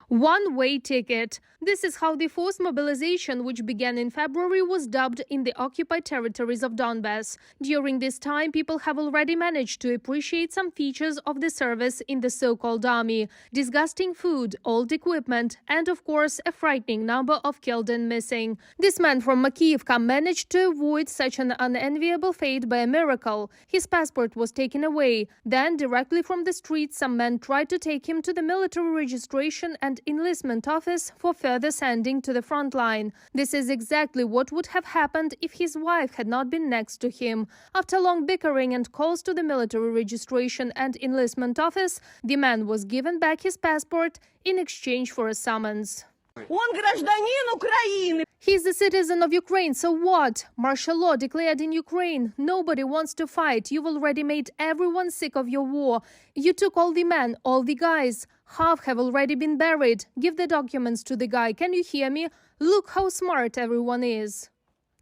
One-way ticket. This is how the forced mobilization, which began in February, was dubbed in the occupied territories of Donbas. During this time, people have already managed to appreciate some features of the service in the so-called army: disgusting food, old equipment, and of course, a frightening number of killed and missing. This man from Makiyivka managed to avoid such an unenviable fate by a miracle. His passport was taken away. Then, directly from the street, some men tried to take him to the military registration and enlistment office for further sending to the front line. This is exactly what would have happened if his wife had not been next to him. After long bickering and calls to the military registration and enlistment office, the man was given back his passport in exchange for a summons. Он гражданин Украины. He's a citizen of Ukraine, so what? Martial law declared in Ukraine. Nobody wants to fight. You've already made everyone sick of your war. You took all the men, all the guys. Half have already been buried. Give the documents to the guy. Can you hear me? Look how smart everyone is.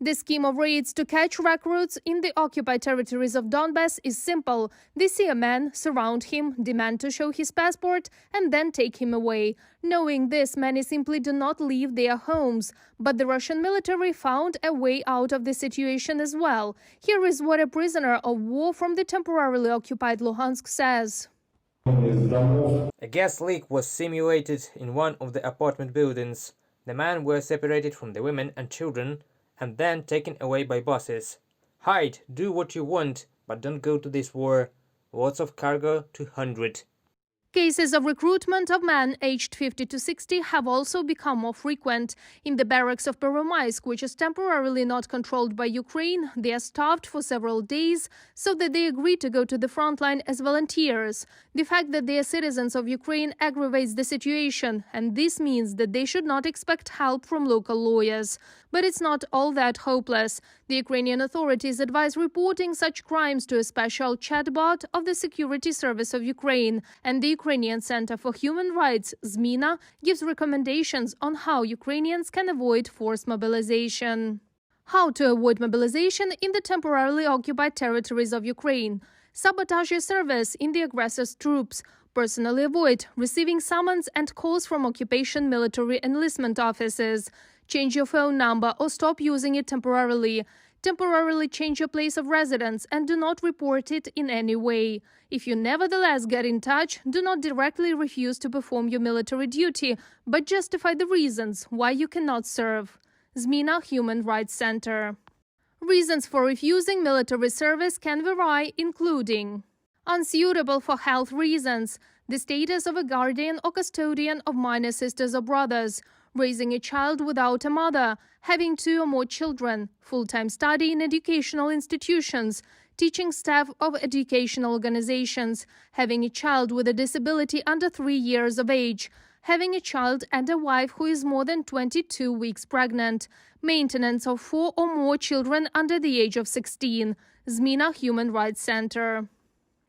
The scheme of raids to catch recruits in the occupied territories of Donbas is simple. They see a man, surround him, demand to show his passport, and then take him away. Knowing this, many simply do not leave their homes. But the Russian military found a way out of the situation as well. Here is what a prisoner of war from the temporarily occupied Luhansk says. A gas leak was simulated in one of the apartment buildings. The men were separated from the women and children and then taken away by buses. Hide, do what you want, but don't go to this war. Lots of cargo, 200. Cases of recruitment of men aged 50 to 60 have also become more frequent. In the barracks of Peromaisk, which is temporarily not controlled by Ukraine, they are starved for several days so that they agree to go to the front line as volunteers. The fact that they are citizens of Ukraine aggravates the situation, and this means that they should not expect help from local lawyers. But it's not all that hopeless. The Ukrainian authorities advise reporting such crimes to a special chatbot of the Security Service of Ukraine, and the Ukrainian Center for Human Rights, Zmina, gives recommendations on how Ukrainians can avoid forced mobilization. How to avoid mobilization in the temporarily occupied territories of Ukraine. Sabotage your service in the aggressor's troops. Personally avoid receiving summons and calls from occupation military enlistment offices. Change your phone number or stop using it temporarily. Temporarily change your place of residence and do not report it in any way. If you nevertheless get in touch, do not directly refuse to perform your military duty, but justify the reasons why you cannot serve. Zmina Human Rights Center. Reasons for refusing military service can vary, including unsuitable for health reasons, the status of a guardian or custodian of minor sisters or brothers, raising a child without a mother, having 2 or more children, full-time study in educational institutions, teaching staff of educational organizations, having a child with a disability under 3 years of age, having a child and a wife who is more than 22 weeks pregnant, maintenance of 4 or more children under the age of 16. Zmina Human Rights Center.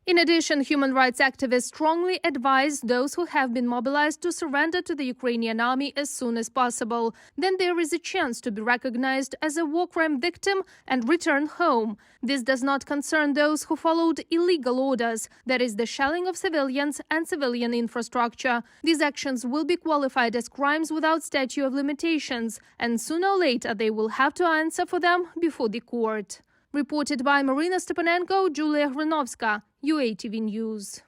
In addition, human rights activists strongly advise those who have been mobilized to surrender to the Ukrainian army as soon as possible. Then there is a chance to be recognized as a war crime victim and return home. This does not concern those who followed illegal orders, that is, the shelling of civilians and civilian infrastructure. These actions will be qualified as crimes without statute of limitations, and sooner or later they will have to answer for them before the court. Reported by Marina Stepanenko, Julia Hranovska, UATV News.